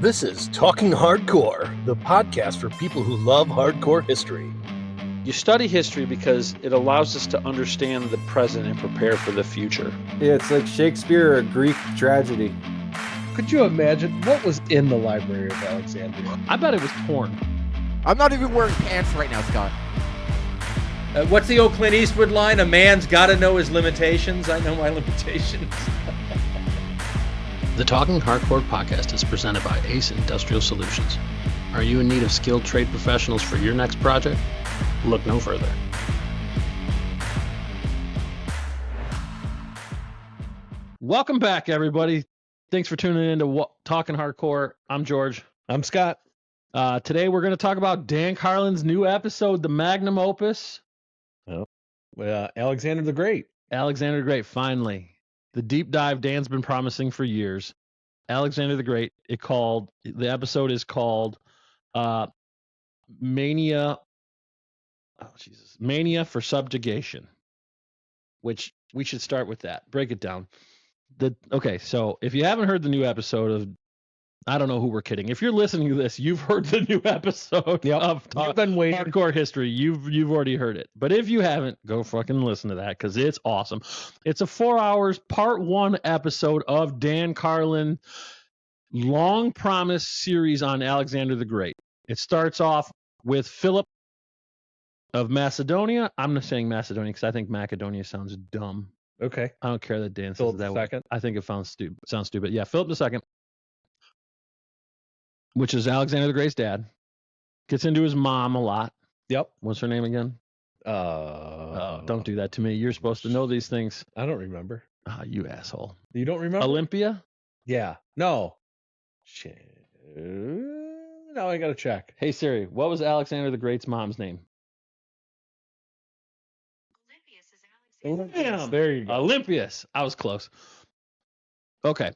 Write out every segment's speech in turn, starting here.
This is Talking Hardcore, the podcast for people who love hardcore history. You study history because it allows us to understand the present and prepare for the future. Yeah, it's like Shakespeare or Greek tragedy. Could you imagine what was in the Library of Alexandria? I bet it was porn. I'm not even wearing pants right now, Scott. What's the old Clint Eastwood line? A man's got to know his limitations. I know my limitations. The Talking Hardcore podcast is presented by Ace Industrial Solutions. Are you in need of skilled trade professionals for your next project? Look no further. Welcome back, everybody. Thanks for tuning in to Talking Hardcore. I'm George. I'm Scott. Today we're going to talk about Dan Carlin's new episode, the Magnum Opus. Alexander the Great. Alexander the Great, finally. The deep dive Dan's been promising for years. Alexander the Great. The episode is called Mania for Subjugation, which we should start with that. Break it down. So if you haven't heard the new episode of, I don't know who we're kidding. If you're listening to this, you've heard the new episode of You've been waiting. Hardcore History. You've already heard it. But if you haven't, go fucking listen to that because it's awesome. It's a 4 hours, part 1 episode of Dan Carlin long promised series on Alexander the Great. It starts off with Philip of Macedonia. I'm not saying Macedonia because I think Macedonia sounds dumb. Okay. I don't care that Dan says Philip that II. way. I think it sounds stupid. Yeah, Philip II, which is Alexander the Great's dad, gets into his mom a lot. Yep. What's her name again? Don't do that to me. You're supposed to know these things. I don't remember. You asshole. You don't remember? Olympia? Yeah. No. Shit. Now I gotta check. Hey Siri, what was Alexander the Great's mom's name? Damn. There you go. Olympias. I was close. Okay.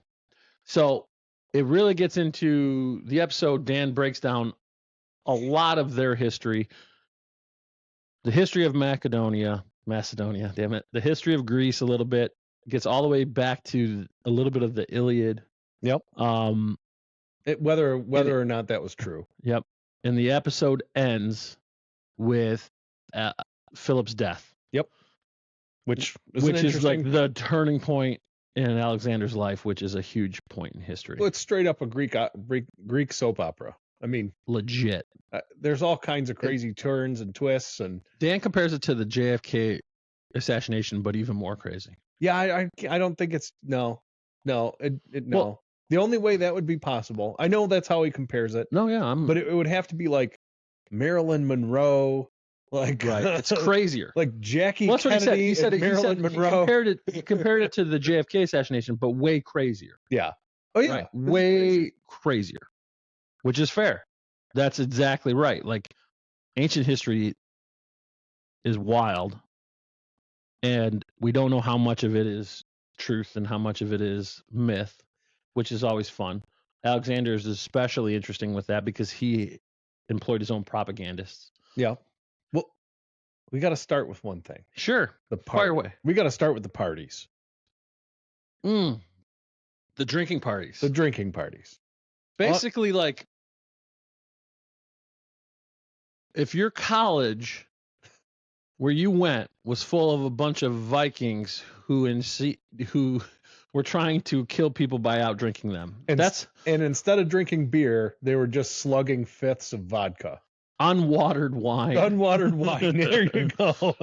So it really gets into the episode. Dan breaks down a lot of their history. The history of Macedonia, damn it. The history of Greece a little bit. Gets all the way back to a little bit of the Iliad. Yep. Whether or not that was true. Yep. And the episode ends with Philip's death. Yep. Which is like the turning point in Alexander's life, which is a huge point in history. Well, it's straight up a Greek soap opera. I mean, legit. There's all kinds of crazy turns and twists, and Dan compares it to the JFK assassination, but even more crazy. Yeah, I don't think it's no. Well, the only way that would be possible. I know that's how he compares it. No, yeah, but it would have to be like Marilyn Monroe. Like, right. It's crazier. Like Jackie well, Kennedy. He said Marilyn Monroe. He compared it to the JFK assassination, but way crazier. Yeah. Oh yeah. Right. Way crazier. Which is fair. That's exactly right. Like, ancient history is wild, and we don't know how much of it is truth and how much of it is myth, which is always fun. Alexander is especially interesting with that because he employed his own propagandists. Yeah. Well, we got to start with one thing. Sure. Fire away. We got to start with the parties. The drinking parties. The drinking parties. Basically, like, if your college where you went was full of a bunch of Vikings who were trying to kill people by out drinking them. And instead of drinking beer, they were just slugging fifths of vodka. Unwatered wine. There you go.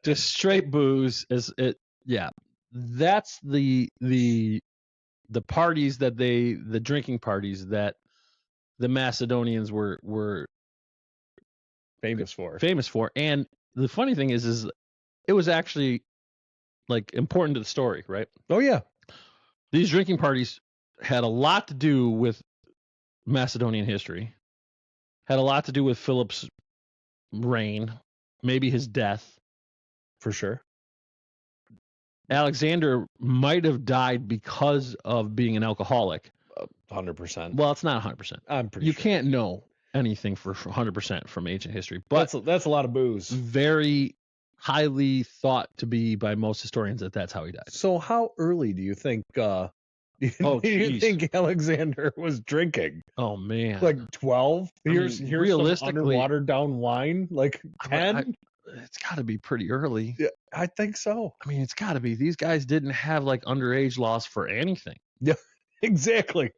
Just straight booze. That's the parties the drinking parties that the Macedonians were famous for. And the funny thing is it was actually like important to the story, right? Oh yeah. These drinking parties had a lot to do with Macedonian history, had a lot to do with Philip's reign, maybe his death. For sure. Alexander might have died because of being an alcoholic. 100%. Well, it's not 100%. I'm pretty sure. You can't know anything for 100% from ancient history, but that's a lot of booze. Very highly thought to be by most historians that's how he died. So how early do you think Oh, Do you jeez. think Alexander was drinking? Oh man. Like 12? I Here's mean, some realistically- underwater down wine? Like 10? It's got to be pretty early. Yeah, I think so. I mean, it's got to be. These guys didn't have like underage laws for anything, Yeah, exactly.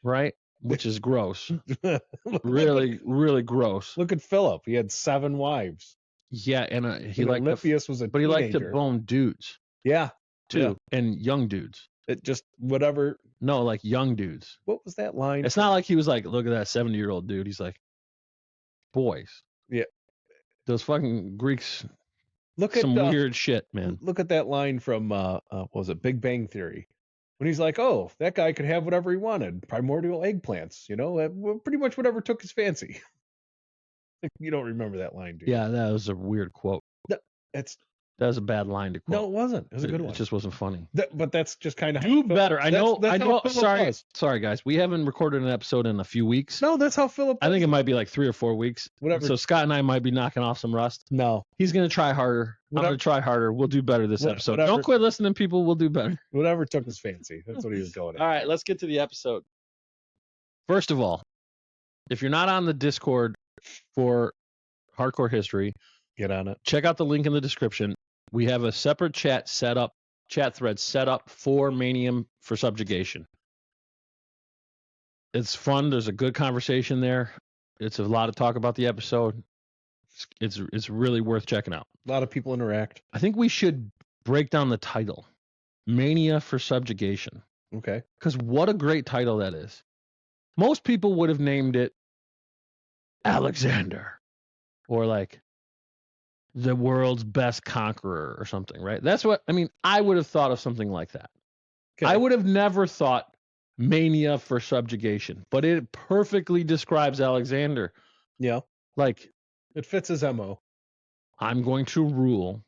right? Which is gross. Look Really gross. Look at Philip. He had 7 wives. Yeah, and he And liked Alypius was a but he liked to teenager. bone dudes Yeah, too, and young dudes. it just whatever. No, like young dudes. What was that line? It's not like he was like, look at that 70-year-old dude. He's like, boys. Yeah. Those fucking Greeks, Look at some weird shit, man. Look at that line from what was it, Big Bang Theory, when he's like, "Oh, that guy could have whatever he wanted, primordial eggplants, pretty much whatever took his fancy." You don't remember that line, do you? Yeah, that was a weird quote. That was a bad line to quote. No, it wasn't. It was a good one. It just wasn't funny. But that's just kind of Do better. I know. Sorry. Sorry, guys. We haven't recorded an episode in a few weeks. No, that's how Philip. I think it might be like 3 or 4 weeks. Whatever. So Scott and I might be knocking off some rust. No, he's gonna try harder. I'm gonna try harder. We'll do better this episode. Whatever. Don't quit listening, people. We'll do better. Whatever took his fancy. That's what he was going at. All right, let's get to the episode. First of all, if you're not on the Discord for Hardcore History, get on it. Check out the link in the description. We have a separate chat thread set up for Manium for Subjugation. It's fun. There's a good conversation there. It's a lot of talk about the episode. It's really worth checking out. A lot of people interact. I think we should break down the title, Mania for Subjugation. Okay. Because what a great title that is. Most people would have named it Alexander or like the world's best conqueror or something, right? That's what, I mean, I would have thought of something like that. Okay. I would have never thought Mania for Subjugation, but it perfectly describes Alexander. Yeah. Like, it fits his MO. I'm going to rule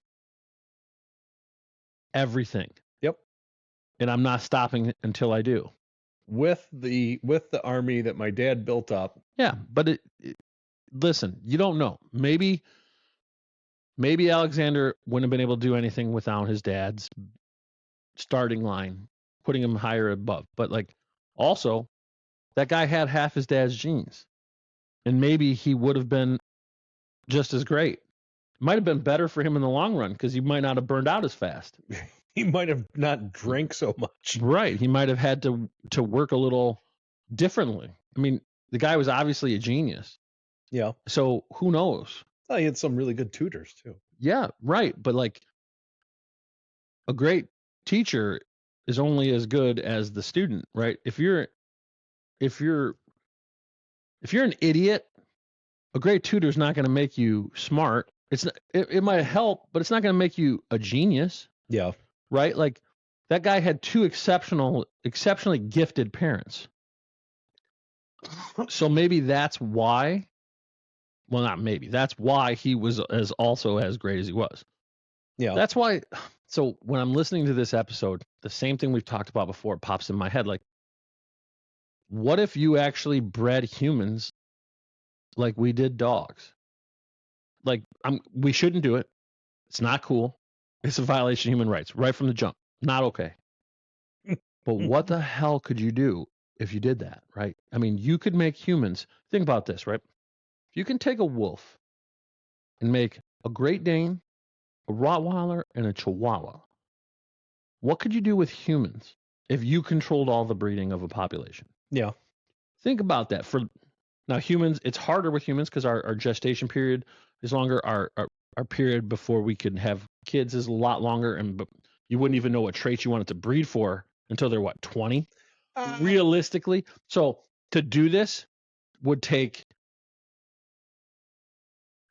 everything. Yep. And I'm not stopping until I do. With the army that my dad built up. Yeah, but listen, you don't know. Maybe Alexander wouldn't have been able to do anything without his dad's starting line, putting him higher above. But like, also, that guy had half his dad's genes, and maybe he would have been just as great. Might have been better for him in the long run because he might not have burned out as fast. He might have not drank so much. Right. He might have had to work a little differently. I mean, the guy was obviously a genius. Yeah. So who knows? Oh, he had some really good tutors too. Yeah, right. But like, a great teacher is only as good as the student, right? If you're an idiot, a great tutor is not going to make you smart. It might help, but it's not going to make you a genius. Yeah. Right? Like, that guy had 2 exceptionally gifted parents. So maybe that's why. Well, not maybe. That's why he was also as great as he was. Yeah. That's why. So when I'm listening to this episode, the same thing we've talked about before pops in my head. Like, what if you actually bred humans like we did dogs? Like, we shouldn't do it. It's not cool. It's a violation of human rights right from the jump. Not okay. But what the hell could you do if you did that, right? I mean, you could make humans. Think about this, right? You can take a wolf and make a Great Dane, a Rottweiler, and a Chihuahua. What could you do with humans if you controlled all the breeding of a population? Yeah. Think about that. Now, humans, it's harder with humans because our gestation period is longer. Our period before we can have kids is a lot longer, and you wouldn't even know what traits you wanted to breed for until they're 20? Realistically. So to do this would take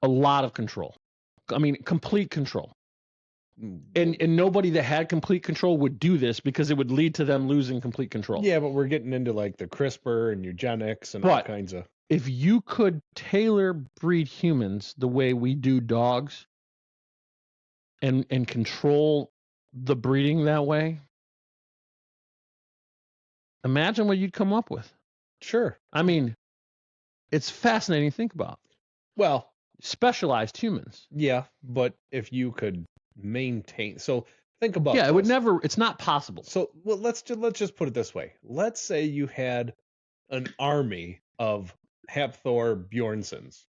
a lot of control. I mean, complete control. And nobody that had complete control would do this because it would lead to them losing complete control. Yeah, but we're getting into like the CRISPR and eugenics and all kinds of. If you could tailor breed humans the way we do dogs and control the breeding that way, imagine what you'd come up with. Sure. I mean, it's fascinating to think about. Well, specialized humans. Yeah, but if you could maintain, so Think about Yeah, it would this. never. It's not possible. So well, let's just put it this way. Let's say you had an army of Hapthor Bjornsons.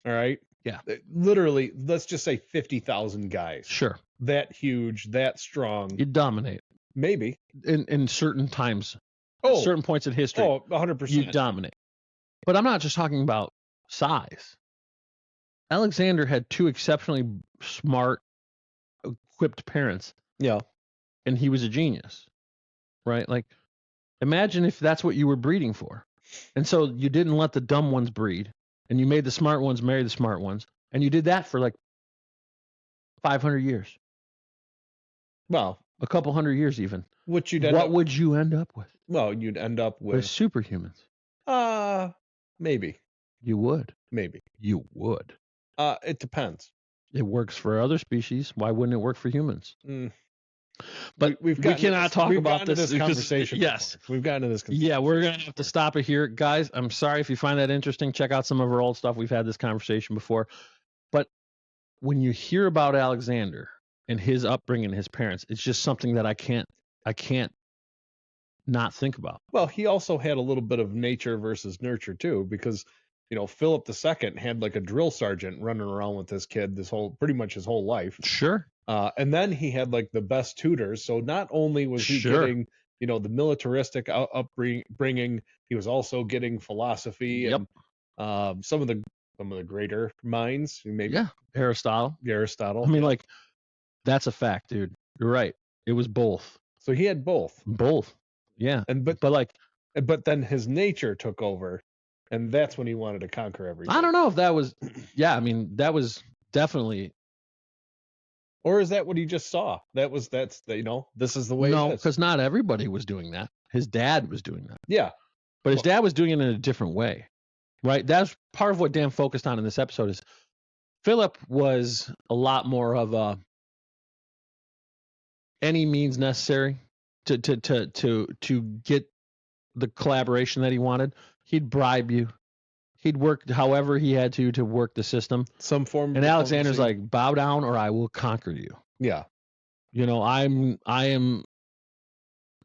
All right. Yeah. Literally, let's just say 50,000 guys. Sure, That huge, that strong. you dominate Maybe. in certain times, Oh, certain points in history. 100%. You dominate. But I'm not just talking about size. Alexander had two exceptionally smart, equipped parents, Yeah. and he was a genius, right? Like, imagine if that's what you were breeding for. And so you didn't let the dumb ones breed, and you made the smart ones marry the smart ones, and you did that for like 500 years, Well, a couple hundred years even. what you'd What would you end up with? Well, you'd end up With with superhumans. maybe. You would. Maybe. You would. It depends. It works for other species. Why wouldn't it work for humans? But we cannot talk about this because- conversation. yes. before. We've gotten to this conversation. Yeah, we're going to have to stop it here. Guys, I'm sorry if you find that interesting. Check out some of our old stuff. We've had this conversation before. But when you hear about Alexander and his upbringing, his parents, it's just something that I can't not think about. Well, he also had a little bit of nature versus nurture too, because Philip II had like a drill sergeant running around with this kid pretty much his whole life. Sure. And then he had like the best tutors. So not only was he Sure. getting, the militaristic upbringing, he was also getting philosophy Yep. and some of the greater minds. Maybe Yeah. Aristotle. Aristotle. I mean, like, that's a fact, dude. You're right. It was both. So he had both. Both. Yeah. But like, But then his nature took over, and that's when he wanted to conquer everything. I don't know if that was, yeah, I mean, that was definitely. Or is that what he just saw? This is the way No, it is. because not everybody was doing that. His dad was doing that. Yeah. But his dad was doing it in a different way, right? That's part of what Dan focused on in this episode is Philip was a lot more of a any means necessary to get the collaboration that he wanted. He'd bribe you. He'd work however he had to work the system. Some form. And Alexander's like, bow down or I will conquer you. Yeah.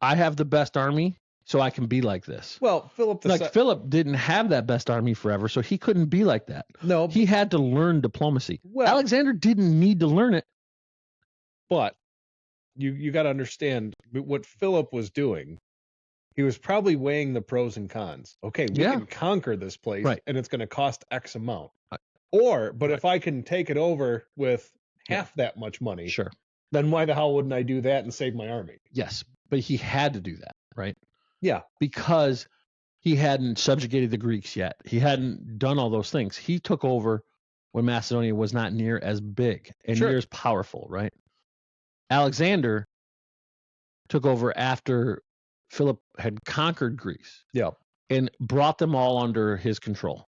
I have the best army, so I can be like this. Well, Philip didn't have that best army forever, so he couldn't be like that. No. He had to learn diplomacy. Well, Alexander didn't need to learn it. But you got to understand what Philip was doing. He was probably weighing the pros and cons. Okay, we can conquer this place, Right. and it's going to cost X amount. But if I can take it over with half that much money, Sure. then why the hell wouldn't I do that and save my army? Yes, but he had to do that, right? Yeah. Because he hadn't subjugated the Greeks yet. He hadn't done all those things. He took over when Macedonia was not near as big and near as powerful, right? Alexander took over after Philip had conquered Greece. Yeah. And brought them all under his control.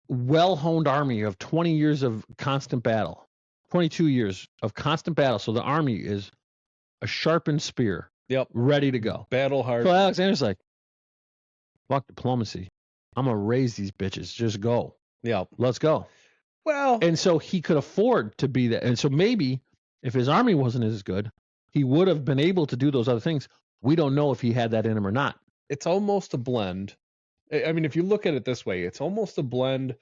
Well-honed army of 20 years of constant battle. 22 years of constant battle. So the army is a sharpened spear. Yep. Ready to go. Battle hard. So Alexander's like, fuck diplomacy. I'm going to raise these bitches. Just go. Yeah. Let's go. Well. And so he could afford to be that. And so maybe if his army wasn't as good, he would have been able to do those other things. We don't know if he had that in him or not. It's almost a blend. I mean, if you look at it this way, it's almost a blend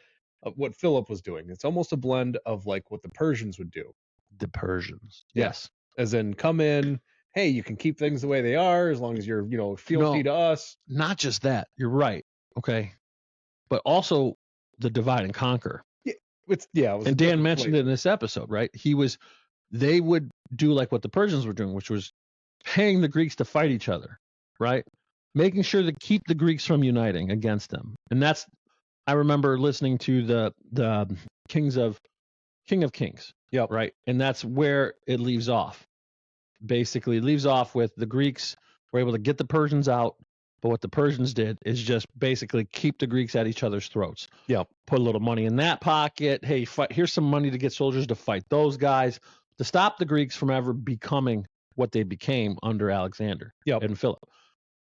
of what Philip was doing. It's almost a blend of like what the Persians would do. The Persians. Yeah. Yes. As in come in, hey, you can keep things the way they are as long as you're, fealty to us. Not just that. You're right. Okay. But also the divide and conquer. And Dan mentioned it in this episode, right? They would do like what the Persians were doing, which was paying the Greeks to fight each other, right? Making sure to keep the Greeks from uniting against them. And I remember listening to the King of Kings. Yep. Right. And that's where it leaves off. Basically, it leaves off with the Greeks were able to get the Persians out. But what the Persians did is just basically keep the Greeks at each other's throats. Yep. Put a little money in that pocket. Hey, here's some money to get soldiers to fight those guys to stop the Greeks from ever becoming what they became under Alexander and Philip.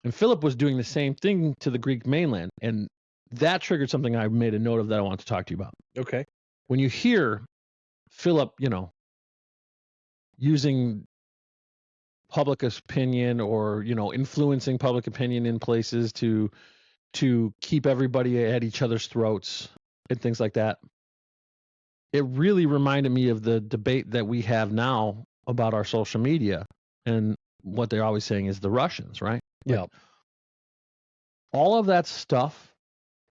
And Philip was doing the same thing to the Greek mainland. And that triggered something I made a note of that I want to talk to you about. Okay. When you hear Philip, using public opinion or, influencing public opinion in places to keep everybody at each other's throats and things like that. It really reminded me of the debate that we have now about our social media, and what they're always saying is the Russians, right? Yeah. All of that stuff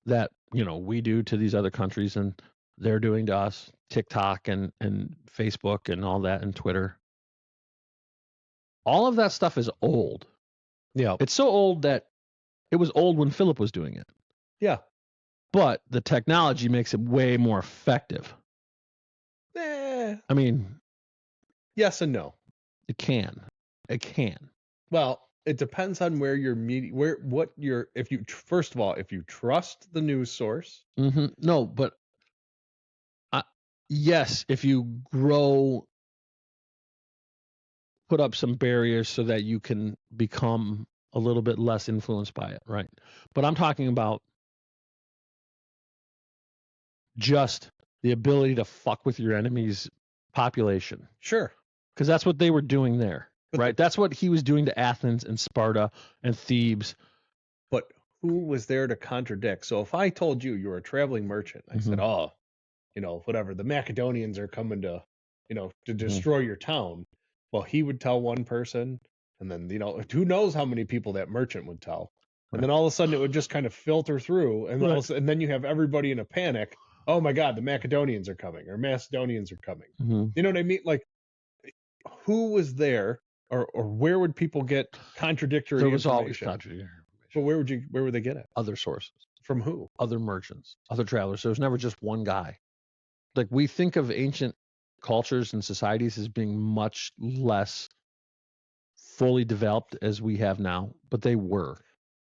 that, we do to these other countries and they're doing to us, TikTok and Facebook and all that and Twitter. All of that stuff is old. Yeah. It's so old that it was old when Philip was doing it. Yeah. But the technology makes it way more effective. I mean, yes and no. It can. Well, it depends on where your media, first of all, if you trust the news source. Mm-hmm. No, but yes, if you put up some barriers so that you can become a little bit less influenced by it, right? But I'm talking about just the ability to fuck with your enemy's population. Sure. Because that's what they were doing there, right? That's what he was doing to Athens and Sparta and Thebes. But who was there to contradict? So if I told you were a traveling merchant, I said, whatever, the Macedonians are coming to destroy your town. Well, he would tell one person, and then, who knows how many people that merchant would tell. And then all of a sudden it would just kind of filter through, and then you have everybody in a panic. Oh my God, the Macedonians are coming, or Macedonians are coming. Mm-hmm. You know what I mean? Like, who was there, or where would people get contradictory information? There was always contradictory information. But where would they get it? Other sources. From who? Other merchants, other travelers. So it was never just one guy. Like, we think of ancient cultures and societies as being much less fully developed as we have now, but they were.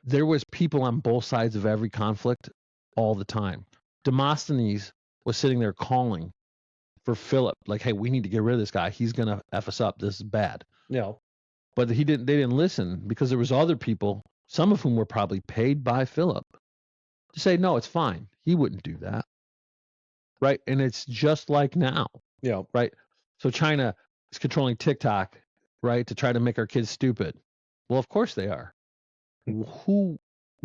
There was people on both sides of every conflict all the time. Demosthenes was sitting there calling for Philip, like, hey, we need to get rid of this guy. He's going to F us up. This is bad. Yeah. But they didn't listen, because there was other people, some of whom were probably paid by Philip, to say, no, it's fine. He wouldn't do that. Right? And it's just like now. Yeah. Right? So China is controlling TikTok, right, to try to make our kids stupid. Well, of course they are.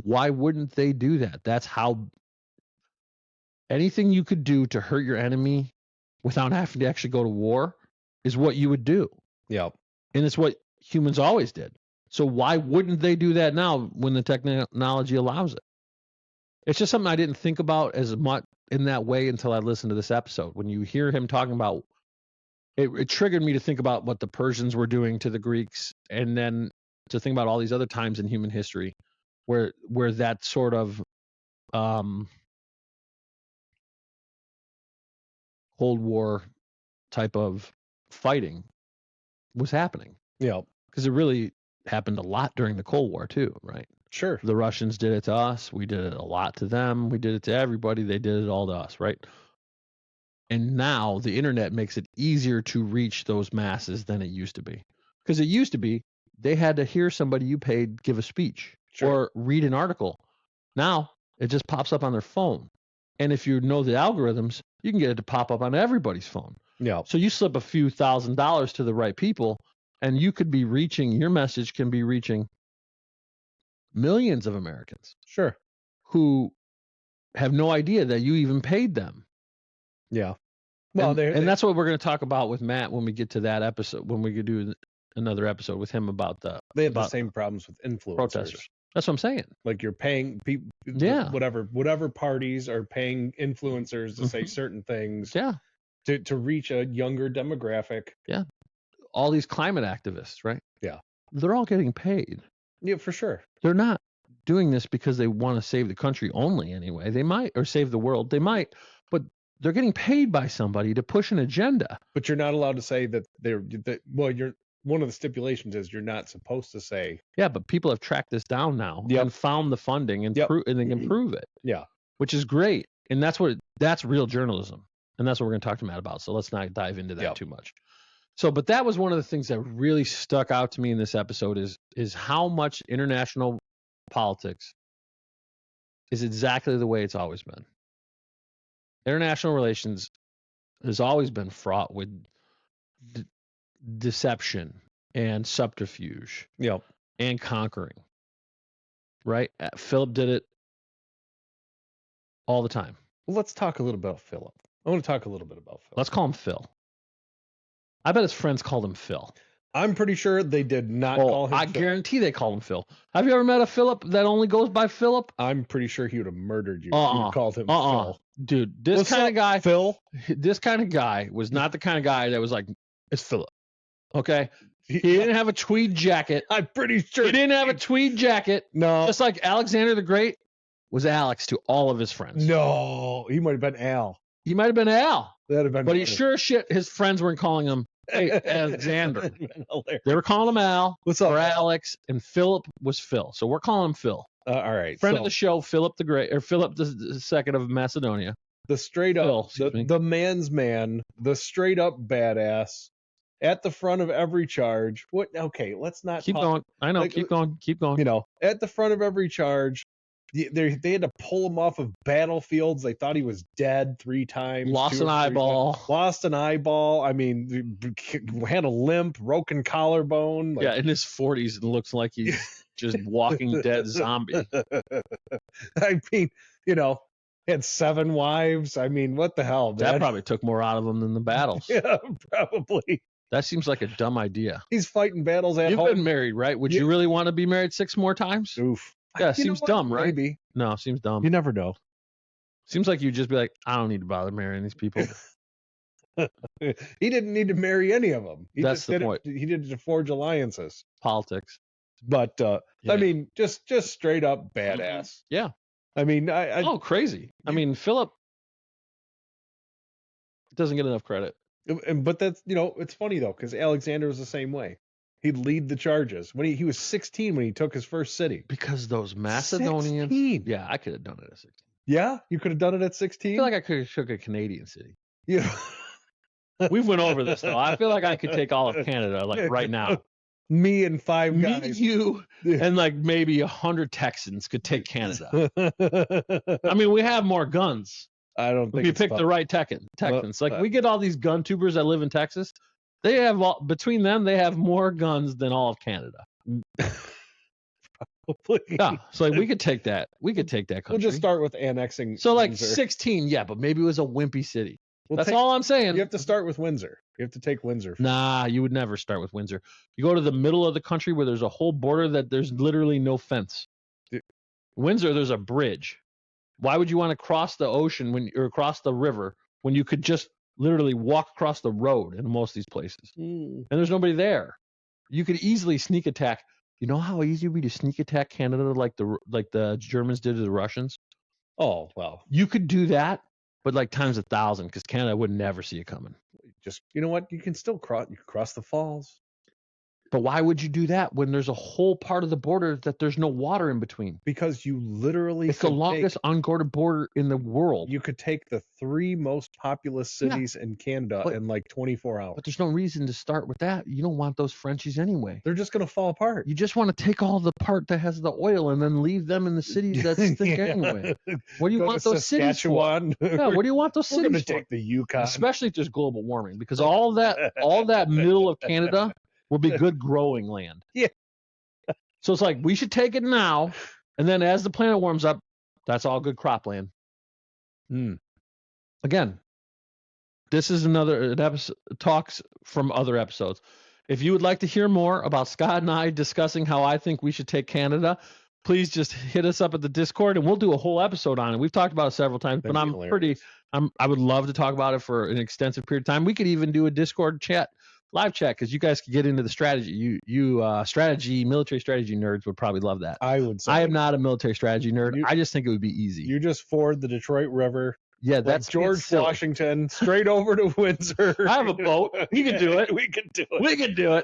Why wouldn't they do that? That's how anything you could do to hurt your enemy without having to actually go to war is what you would do. Yeah. And it's what humans always did. So why wouldn't they do that now when the technology allows it? It's just something I didn't think about as much in that way until I listened to this episode. When you hear him talking about it, it triggered me to think about what the Persians were doing to the Greeks, and then to think about all these other times in human history where that sort of Cold War type of fighting was happening. Yeah. Because it really happened a lot during the Cold War too, right? Sure. The Russians did it to us. We did it a lot to them. We did it to everybody. They did it all to us, right? And now the internet makes it easier to reach those masses than it used to be. Because it used to be they had to hear somebody you paid give a speech or read an article. Now it just pops up on their phone. And if you know the algorithms, you can get it to pop up on everybody's phone. Yeah. So you slip a few $1,000s to the right people, and you could be reaching, your message can be reaching millions of Americans. Sure. Who have no idea that you even paid them. Yeah. Well, and that's what we're going to talk about with Matt when we get to that episode, when we could do another episode with him about they have the same problems with influencers. Protesters. That's what I'm saying. Like, you're paying people, whatever parties are paying influencers to say certain things. Yeah. To reach a younger demographic. Yeah. All these climate activists, right? Yeah. They're all getting paid. Yeah, for sure. They're not doing this because they want to save the country only anyway. They might, or save the world. They might, but they're getting paid by somebody to push an agenda. But you're not allowed to say that you're one of the stipulations is you're not supposed to say. Yeah, but people have tracked this down now and found the funding and and they can prove it. Yeah. Which is great. And that's real journalism. And that's what we're going to talk to Matt about. So let's not dive into that too much. So, but that was one of the things that really stuck out to me in this episode is how much international politics is exactly the way it's always been. International relations has always been fraught with deception and subterfuge and conquering, right? Philip did it all the time. Well, let's talk a little about Philip. I want to talk a little bit about Philip. Let's call him Phil. I bet his friends called him Phil. I'm pretty sure they did not call him I Phil. guarantee they called him Phil. Have you ever met a Philip that only goes by Philip? I'm pretty sure he would have murdered you if you called him Phil. Dude, this What's kind up, of guy, Phil? this kind of guy was not the kind of guy that was like, it's Philip. Okay? He didn't have a tweed jacket. I'm pretty sure He didn't have a tweed jacket. No. Just like Alexander the Great was Alex to all of his friends. No, he might have been Al. He might have been Al. That'd have been But he funny. sure as shit, his friends weren't calling him, hey, Alexander. That'd have been hilarious. They were calling him Al What's up, or Al? Alex, and Philip was Phil. So we're calling him Phil. All right. Friend of the show, Philip the Great, or Philip the Second of Macedonia. The straight Phil, up, excuse me. the man's man, the straight up badass, at the front of every charge. What? Okay, let's not Keep talk- going. I know. like, keep going. Keep going. You know, at the front of every charge. They had to pull him off of battlefields. They thought he was dead 3 times. Lost 2 an or 3 eyeball. times. Lost an eyeball. I mean, had a limp, broken collarbone. Yeah, in his 40s, it looks like he's just walking dead zombie. I mean, you know, had 7 wives. I mean, what the hell, man? That probably took more out of him than the battles. Yeah, probably. That seems like a dumb idea. He's fighting battles at You've home. been married, right? Would you really want to be married 6 more times? Oof. Yeah, You know seems what? dumb, right? Maybe. No, seems dumb. You never know. Seems like you'd just be like, I don't need to bother marrying these people. He didn't need to marry any of them. He That's just the did point. He did it to forge alliances. Politics. But Yeah. I mean, just straight up badass. Yeah. I mean, I Oh, crazy. I mean, Philip doesn't get enough credit. but that's, you know, it's funny though, because Alexander was the same way. He'd lead the charges when he was 16 when he took his first city. Because those Macedonians. 16. Yeah, I could have done it at 16. Yeah, you could have done it at I 16. feel like I could have shook a Canadian city. Yeah. We went over this, though. I feel like I could take all of Canada, like right now. Me and 5 Me, guys. you, and like maybe 100 Texans could take Canada. I mean, we have more guns. I don't If think you it's pick fun. the right Texans. Like, we get all these gun tubers that live in Texas. They have between them, they have more guns than all of Canada. Yeah, so like we could take that. We could take that country. We'll just start with annexing. So like Windsor. 16, yeah, but maybe it was a wimpy city. We'll That's take- all I'm saying. You have to start with Windsor. You have to take Windsor. Nah, you would never start with Windsor. You go to the middle of the country where there's a whole border that there's literally no fence. Dude. Windsor, there's a bridge. Why would you want to cross the ocean or cross the river when you could just literally walk across the road in most of these places? And there's nobody there. You could easily sneak attack. You know how easy it would be to sneak attack Canada like the Germans did to the Russians? Oh, well, You could do that, but like times 1,000 because Canada would never see it coming. just, you know what? You can still cross. You can cross the falls. But why would you do that when there's a whole part of the border that there's no water in between? Because you literally It's the could longest unguarded border in the world. you could take the 3 most populous cities in Canada But- in like 24 hours. But there's no reason to start with that. You don't want those Frenchies anyway. They're just going to fall apart. You just want to take all the part that has the oil and then leave them in the cities that stink Yeah. anyway. What do you Go want to those cities for? Saskatchewan. Yeah, what do you want those We're going to cities for? take the Yukon. Especially if there's global warming, because all that middle of Canada will be good growing land. Yeah. So it's like we should take it now, and then as the planet warms up, that's all good cropland. Again, this is an episode talks from other episodes. If you would like to hear more about Scott and I discussing how I think we should take Canada, please just hit us up at the Discord, and we'll do a whole episode on it. We've talked about it several times, but That'd be hilarious. I would love to talk about it for an extensive period of time. We could even do a Discord chat, live chat, because you guys could get into the strategy. Military strategy nerds would probably love that. I would say. I am not a military strategy nerd. I just think it would be easy. You just ford the Detroit River. Yeah, Like that's George silly. Washington straight over to Windsor. I have a boat. We can do it. We can do it. We can do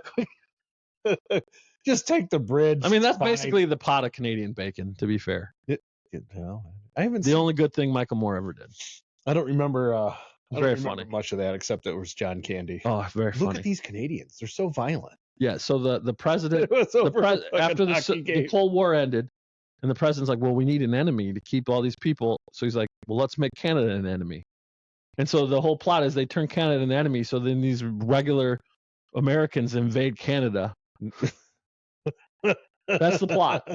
it. Just take the bridge. I mean, that's It's fine. basically the pot of Canadian bacon, to be fair. Well, I haven't. The only good thing Michael Moore ever did. I don't remember. I don't Very remember funny. much of that except that it was John Candy. Oh, very Look funny. at these Canadians. They're so violent. Yeah, so the president, It was over a fucking after hockey the game. Cold War ended, and the president's like, well, we need an enemy to keep all these people. So he's like, well, let's make Canada an enemy. And so the whole plot is they turn Canada an enemy. So then these regular Americans invade Canada. That's the plot.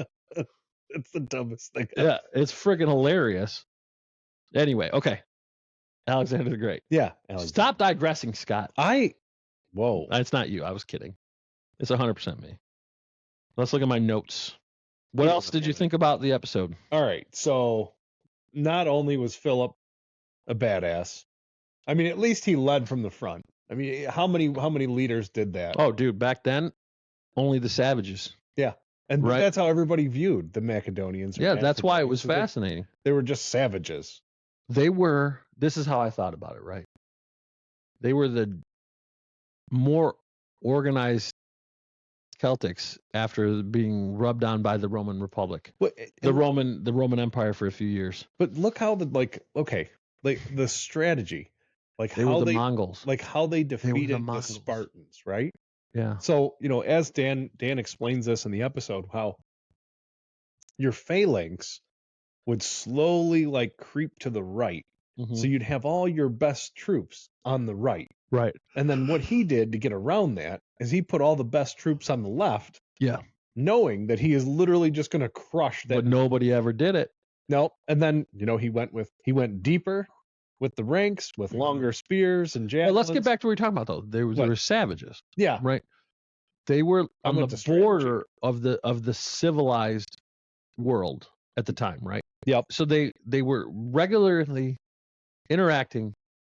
It's the dumbest thing. Yeah, it's freaking hilarious. Anyway, okay. Alexander the Great. Yeah. Alexander. Stop digressing, Scott. Whoa. It's not you. I was kidding. It's 100% me. Let's look at my notes. What else did you think about the episode? All right. So not only was Philip a badass, I mean, at least he led from the front. I mean, how many leaders did that? Oh, dude, back then, only the savages. Yeah. And Right. that's how everybody viewed the Macedonians. Yeah, that's why it was Macedonians. fascinating. They were just savages. This is how I thought about it, right? They were the more organized Celtics after being rubbed on by the Roman Republic. The Roman Empire for a few years. But look how the strategy, like They how were the Mongols. like how they defeated the Mongols. Spartans, right? Yeah. So, as Dan explains this in the episode, how your phalanx would slowly like creep to the right. Mhm. So you'd have all your best troops on the right. Right. And then what he did to get around that is he put all the best troops on the left. Yeah. Knowing that he is literally just going to crush that. But nobody ever did it. No. And then, he went deeper with the ranks, with longer spears and javelins. Well, let's get back to what we were talking about, though. They were savages. Yeah. Right. They were on went the to border of the civilized world at the time, right? Yep. So they were regularly interacting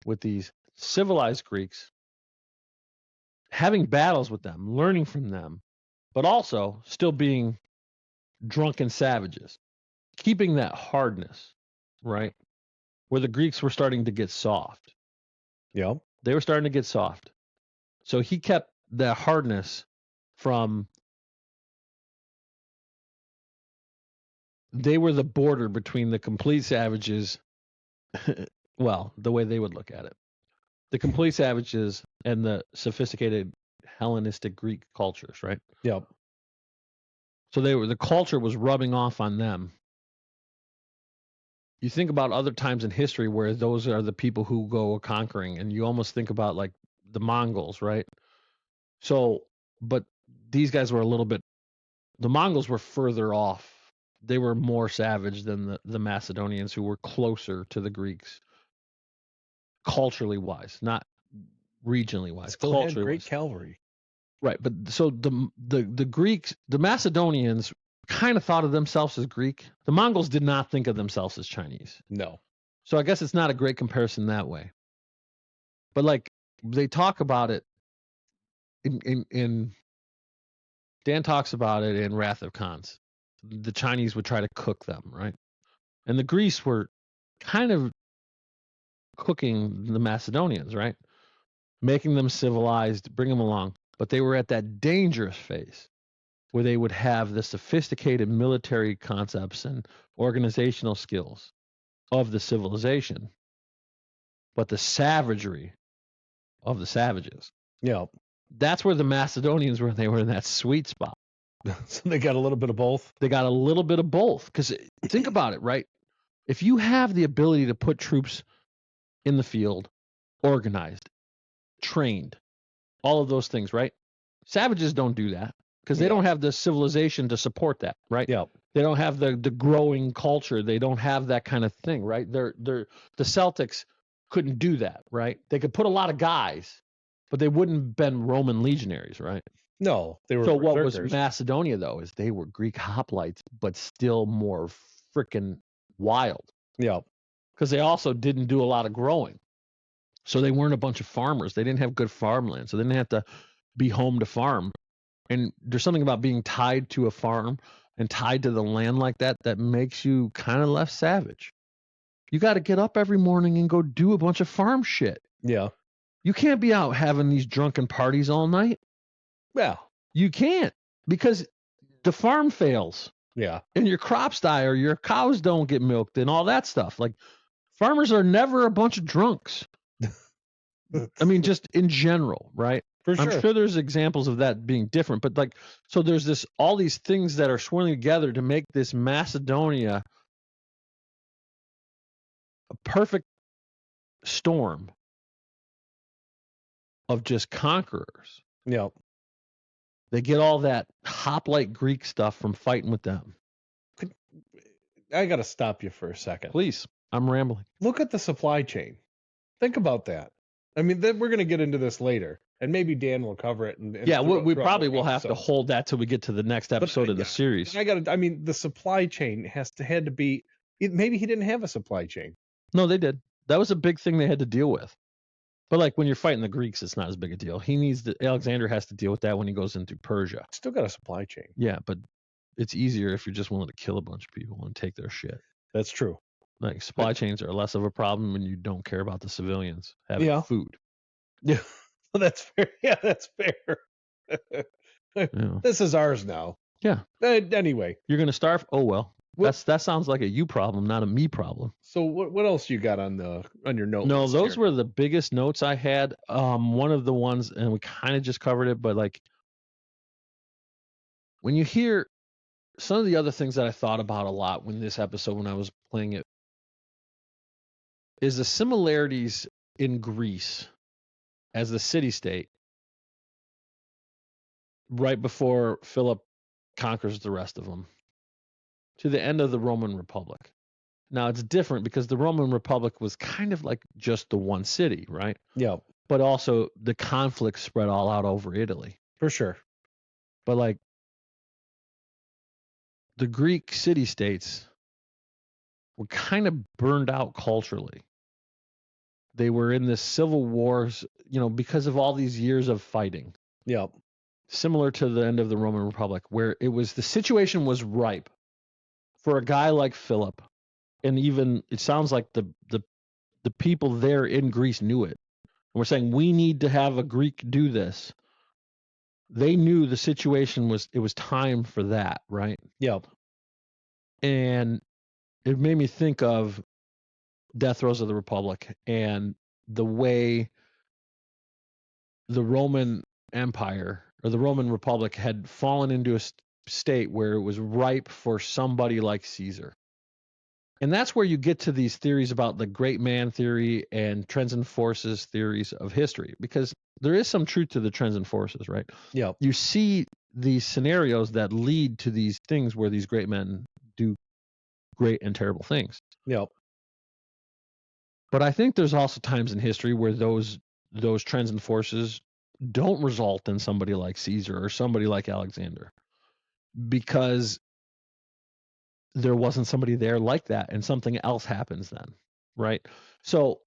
with these civilized Greeks, having battles with them, learning from them, but also still being drunken savages, keeping that hardness, right? Where the Greeks were starting to get soft. Yep. They were starting to get soft. So he kept that hardness from. They were the border between the complete savages, well, the way they would look at it, the complete savages and the sophisticated Hellenistic Greek cultures, right? Yep. So the culture was rubbing off on them. You think about other times in history where those are the people who go conquering, and you almost think about like the Mongols, right? So, but these guys were the Mongols were further off. They were more savage than the Macedonians, who were closer to the Greeks, culturally wise, not regionally wise. Still culturally had great wise. cavalry. Right, but so the Greeks, the Macedonians, kind of thought of themselves as Greek. The Mongols did not think of themselves as Chinese. No. So I guess it's not a great comparison that way. But like they talk about it in Dan talks about it in Wrath of Khans. The Chinese would try to cook them, right? And the Greeks were kind of cooking the Macedonians, right? Making them civilized, bring them along. But they were at that dangerous phase where they would have the sophisticated military concepts and organizational skills of the civilization, but the savagery of the savages. Yeah. That's where the Macedonians were. They were in that sweet spot. So they got a little bit of both. They got a little bit of both. Because think about it, right? If you have the ability to put troops in the field, organized, trained, all of those things, right? Savages don't do that because they don't have the civilization to support that, right? Yeah. They don't have the growing culture. They don't have that kind of thing, right? The Celtics couldn't do that, right? They could put a lot of guys, but they wouldn't have been Roman legionaries, right? No, they were. So what was berserkers. Macedonia, though, is they were Greek hoplites, but still more freaking wild. Yeah. Because they also didn't do a lot of growing. So they weren't a bunch of farmers. They didn't have good farmland. So they didn't have to be home to farm. And there's something about being tied to a farm and tied to the land like that that makes you kind of less savage. You got to get up every morning and go do a bunch of farm shit. Yeah. You can't be out having these drunken parties all night. Yeah. You can't, because the farm fails Yeah. and your crops die or your cows don't get milked and all that stuff. Like, farmers are never a bunch of drunks. I mean, just in general, right? For sure. I'm sure there's examples of that being different, but like, so there's all these things that are swirling together to make this Macedonia a perfect storm of just conquerors. Yep. They get all that hoplite Greek stuff from fighting with them. I got to stop you for a second. Please, I'm rambling. Look at the supply chain. Think about that. I mean, we're going to get into this later, and maybe Dan will cover it. And Yeah, we throughout probably more will have to episodes. hold that till we get to the next episode of the series. I mean, the supply chain had to be. Maybe he didn't have a supply chain. No, they did. That was a big thing they had to deal with. But like when you're fighting the Greeks, it's not as big a deal. Alexander has to deal with that when he goes into Persia. Still got a supply chain. Yeah, but it's easier if you're just willing to kill a bunch of people and take their shit. That's true. Like supply chains are less of a problem when you don't care about the civilians having food. Yeah, that's fair. Yeah, that's fair. Yeah. This is ours now. Yeah. Anyway, you're gonna starve. Oh well. That sounds like a you problem, not a me problem. So what else you got on your note? No, those were the biggest notes I had. One of the ones, and we kind of just covered it, but like when you hear some of the other things that I thought about a lot when I was playing it, is the similarities in Greece as the city-state right before Philip conquers the rest of them to the end of the Roman Republic. Now it's different because the Roman Republic was kind of like just the one city, right? Yeah. But also the conflict spread all out over Italy. For sure. But like the Greek city-states were kind of burned out culturally. They were in this civil wars, because of all these years of fighting. Yeah. Similar to the end of the Roman Republic, where the situation was ripe for a guy like Philip. And even it sounds like the people there in Greece knew it. And we're saying we need to have a Greek do this. They knew the situation was time for that, right? Yep. And it made me think of Death Throes of the Republic and the way the Roman Empire or the Roman Republic had fallen into a state where it was ripe for somebody like Caesar. And that's where you get to these theories about the great man theory and trends and forces theories of history, because there is some truth to the trends and forces, right? Yeah. You see these scenarios that lead to these things where these great men do great and terrible things. Yep. But I think there's also times in history where those trends and forces don't result in somebody like Caesar or somebody like Alexander, because there wasn't somebody there like that and something else happens then, right? So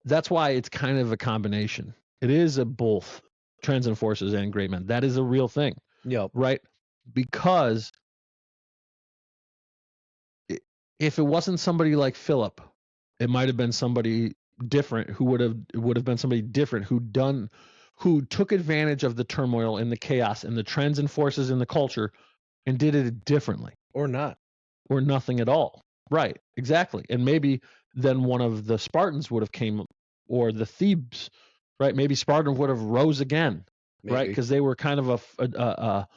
that's why it's kind of a combination. It is a both trends and forces and great men. That is a real thing. Yep. Right? Because if it wasn't somebody like Philip, it might have been somebody different who would have been somebody different who took advantage of the turmoil and the chaos and the trends and forces in the culture and did it differently. Or not. Or nothing at all. Right, exactly. And maybe then one of the Spartans would have came, or the Thebes, right? Maybe Spartan would have rose again, Maybe. right? Because they were kind of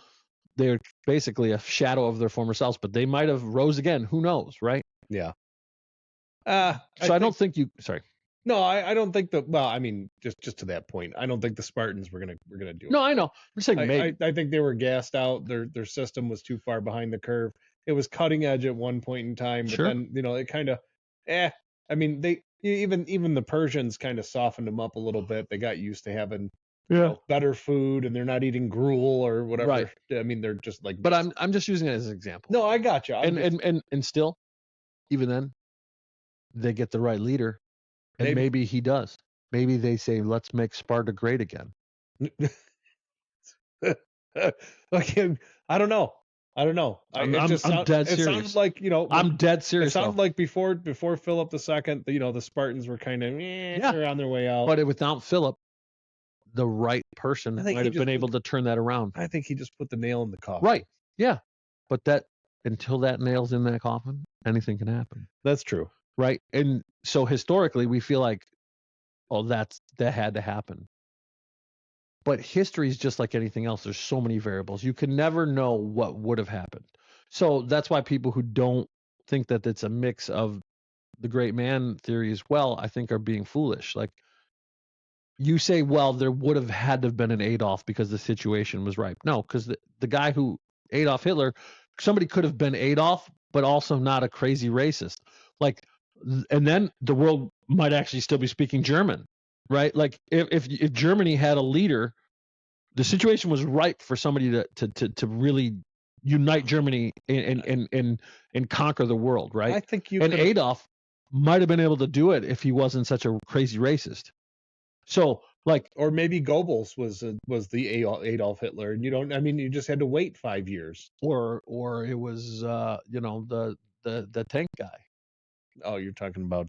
they're basically a shadow of their former selves, but they might have rose again. Who knows, right? Yeah. I don't think you. Sorry. No, I don't think well, I mean, just to that point, I don't think the Spartans were gonna do it. No, I know. I'm saying maybe. I think they were gassed out. Their system was too far behind the curve. It was cutting edge at one point in time, but then it kind of, I mean, they even the Persians kind of softened them up a little bit. They got used to having better food, and they're not eating gruel or whatever. Right. I mean, they're just like. But I'm just using it as an example. No, I got you. And still, even then, they get the right leader. And maybe he does. Maybe they say, let's make Sparta great again. Okay, I don't know. I'm dead serious. It sounds like, I'm dead serious. It sounds like before Philip II, the Spartans were kind of they're on their way out. But without Philip, the right person might have been able to turn that around. I think he just put the nail in the coffin. Right. Yeah. But until that nail's in that coffin, anything can happen. That's true. Right. And so historically, we feel like, oh, that had to happen. But history is just like anything else. There's so many variables. You can never know what would have happened. So that's why people who don't think that it's a mix of the great man theory as well, I think are being foolish. Like, you say, well, there would have had to have been an Adolf because the situation was ripe. No, because the guy who Adolf Hitler, somebody could have been Adolf, but also not a crazy racist. Like, and then the world might actually still be speaking German, right? Like if Germany had a leader, the situation was ripe for somebody to really unite Germany and conquer the world, right? I think you and could. Adolf might have been able to do it if he wasn't such a crazy racist. So, like, Or maybe Goebbels was the Adolf Hitler, and you just had to wait 5 years. or it was the tank guy. Oh, you're talking about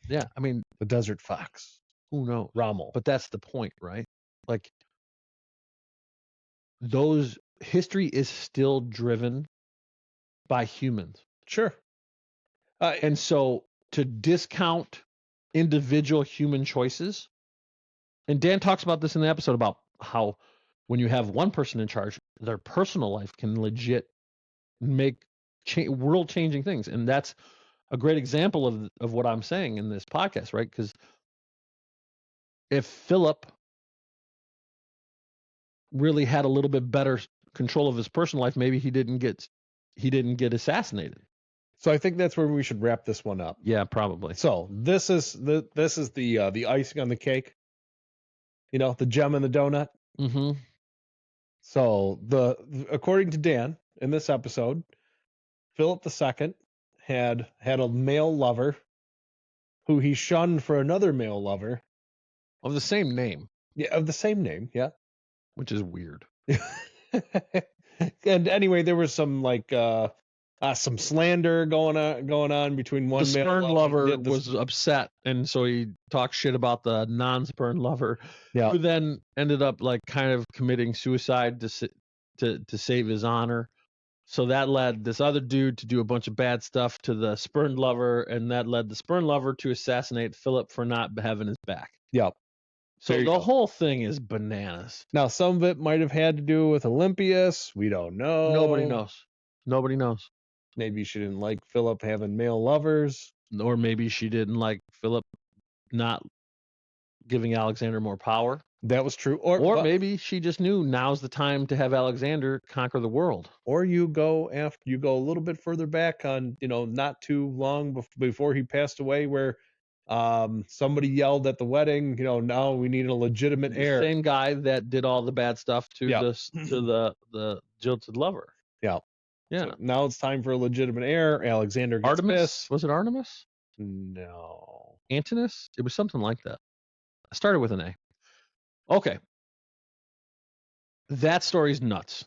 Yeah, I mean, the Desert Fox, who knows? Rommel. But that's the point, right? Like, those history is still driven by humans. Sure. And so to discount individual human choices, and Dan talks about this in the episode about how when you have one person in charge, their personal life can legit make world-changing things. And that's a great example of what I'm saying in this podcast, right? Because if Philip really had a little bit better control of his personal life, maybe he didn't get assassinated. So I think that's where we should wrap this one up. Yeah, probably. So this is the icing on the cake. The gem in the donut. Mm-hmm. So according to Dan in this episode, Philip II had a male lover who he shunned for another male lover Of the same name, yeah, of the same name. Yeah. which is weird. And anyway, there was some some slander going on between one The male spurned lover Yeah, was upset, and so he talked shit about the non-spurned lover, Yeah. who then ended up like kind of committing suicide to save his honor. So that led this other dude to do a bunch of bad stuff to the spurned lover, and that led the spurned lover to assassinate Philip for not having his back. Yep. So There you the go. whole thing is bananas. Now some of it might have had to do with Olympius. We don't know. Nobody knows. Nobody knows. Maybe she didn't like Philip having male lovers. Or maybe she didn't like Philip not giving Alexander more power. That was true. Or maybe she just knew now's the time to have Alexander conquer the world. Or you go a little bit further back on, not too long before he passed away, where somebody yelled at the wedding, now we need a legitimate heir. The same guy that did all the bad stuff to Yeah. the jilted lover. Yeah. Yeah. So now it's time for a legitimate heir. Alexander gets Artemis? pissed. Was it Artemis? No. Antinous? It was something like that. I started with an A. Okay. That story's nuts.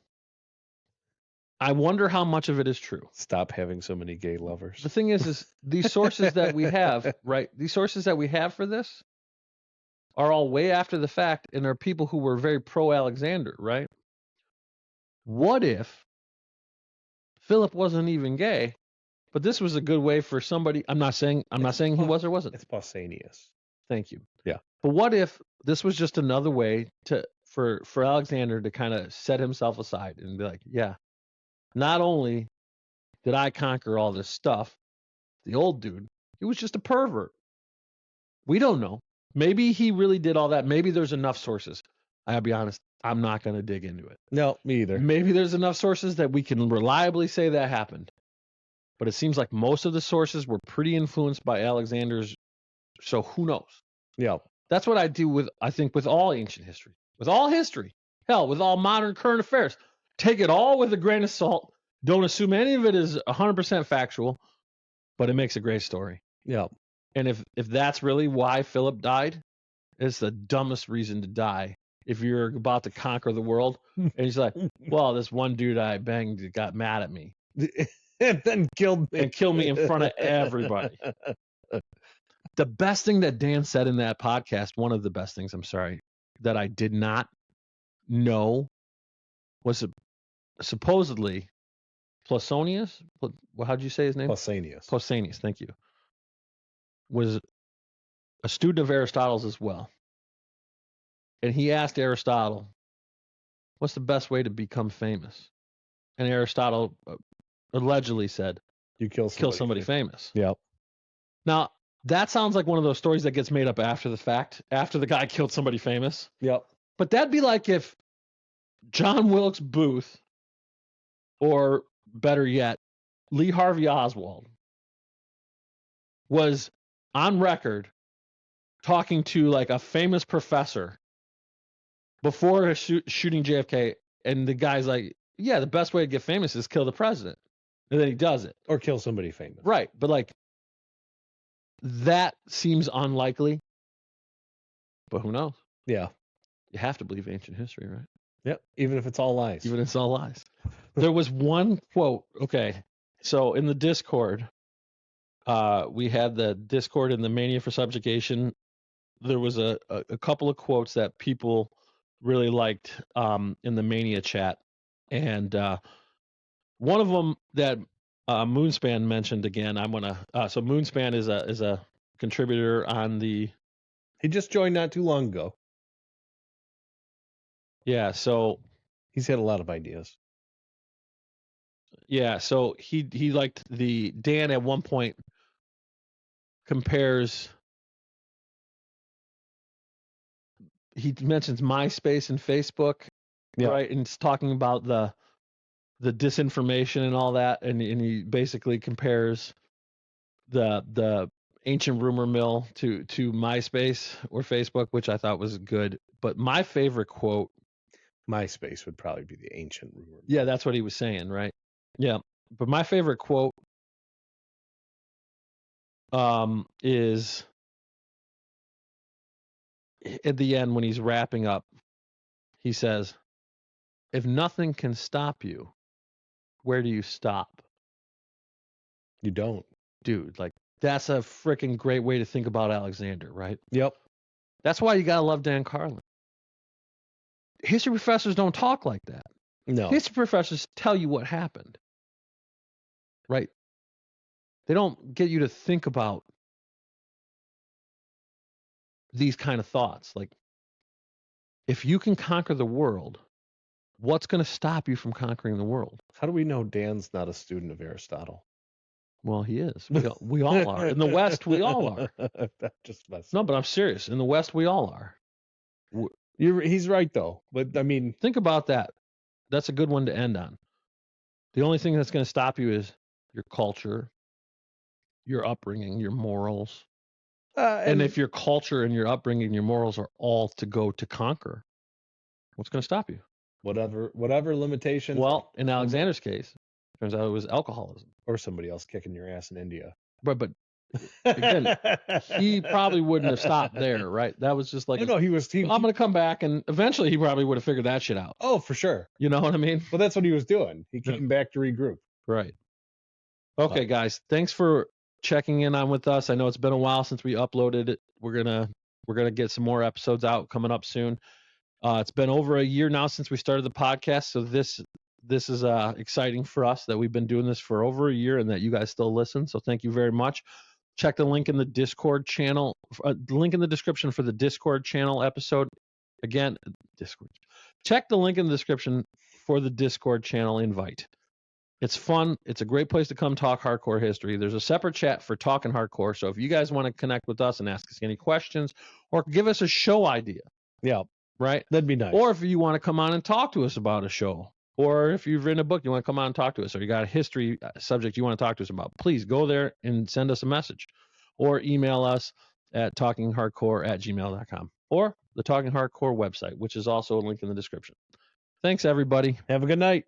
I wonder how much of it is true. Stop having so many gay lovers. The thing is these sources that we have, right? These sources that we have for this are all way after the fact, and are people who were very pro-Alexander, right? What if Philip wasn't even gay, but this was a good way for somebody? I'm not saying he was or wasn't. It's Pausanias. Thank you. Yeah. But what if this was just another way for Alexander to kind of set himself aside and be like, yeah, not only did I conquer all this stuff, the old dude, he was just a pervert. We don't know. Maybe he really did all that. Maybe there's enough sources. I gotta be honest, I'm not going to dig into it. No, me either. Maybe there's enough sources that we can reliably say that happened. But it seems like most of the sources were pretty influenced by Alexander's. So who knows? Yeah. That's what I do with all ancient history. With all history. Hell, with all modern current affairs. Take it all with a grain of salt. Don't assume any of it is 100% factual, but it makes a great story. Yeah. And if that's really why Philip died, it's the dumbest reason to die. If you're about to conquer the world, and he's like, well, this one dude I banged got mad at me. And then killed me. And killed me in front of everybody. The best thing that Dan said in that podcast, one of the best things, I'm sorry, that I did not know was supposedly Pausanias. How'd you say his name? Pausanias. Pausanias, thank you. Was a student of Aristotle's as well. And he asked Aristotle, what's the best way to become famous? And Aristotle allegedly said, You kill somebody famous. Yep. Now, That sounds like one of those stories that gets made up after the fact, after the guy killed somebody famous. Yep. But that'd be like if John Wilkes Booth, or better yet, Lee Harvey Oswald, was on record talking to like a famous professor before shooting JFK, and the guy's like, yeah, the best way to get famous is kill the president. And then he does it. Or kill somebody famous. Right. But like, that seems unlikely. But who knows? Yeah. You have to believe ancient history, right? Yep. Even if it's all lies. Even if it's all lies. There was one quote. Okay. So in the Discord, we had the Discord and the Mania for Subjugation. There was a couple of quotes that people really liked in the Mania chat. And one of them that Moonspan mentioned again, I'm going to, so Moonspan is a contributor on the. He just joined not too long ago. Yeah. So he's had a lot of ideas. Yeah. So he liked the Dan at one point compares. He mentions MySpace and Facebook, right? And it's talking about the disinformation and all that, and he basically compares the ancient rumor mill to MySpace or Facebook, which I thought was good. But my favorite quote, MySpace would probably be the ancient rumor mill. Yeah, that's what he was saying, right? Yeah, but my favorite quote is at the end when he's wrapping up. He says, "If nothing can stop you, where do you stop?" You don't. Dude, like, that's a freaking great way to think about Alexander, right? Yep. That's why you gotta love Dan Carlin. History professors don't talk like that. No. History professors tell you what happened, right? They don't get you to think about these kind of thoughts. Like, if you can conquer the world, what's going to stop you from conquering the world? How do we know Dan's not a student of Aristotle? Well, he is. We all are. In the West, we all are. That just messed No, but I'm serious. In the West, we all are. He's right, though. But, I mean... Think about that. That's a good one to end on. The only thing that's going to stop you is your culture, your upbringing, your morals. And if your culture and your upbringing and your morals are all to go to conquer, what's going to stop you? Whatever limitations. Well, in Alexander's case, turns out it was alcoholism. Or somebody else kicking your ass in India. But again, he probably wouldn't have stopped there, right? That was just like, no, he was. I'm going to come back, and eventually he probably would have figured that shit out. Oh, for sure. You know what I mean? Well, that's what he was doing. He came back to regroup. Right. Okay, guys, thanks for checking in on with us. I know it's been a while since we uploaded it. We're gonna get some more episodes out coming up soon. It's been over a year now since we started the podcast, so this is exciting for us that we've been doing this for over a year and that you guys still listen. So thank you very much. Check the link in the Discord channel, the link in the description for the Discord channel episode. Again, Discord. Check the link in the description for the Discord channel invite. It's fun. It's a great place to come talk hardcore history. There's a separate chat for talking hardcore. So if you guys want to connect with us and ask us any questions or give us a show idea. Yeah. Right? That'd be nice. Or if you want to come on and talk to us about a show, or if you've written a book, you want to come on and talk to us, or you got a history subject you want to talk to us about, please go there and send us a message or email us at talkinghardcore@gmail.com or the Talking Hardcore website, which is also a link in the description. Thanks, everybody. Have a good night.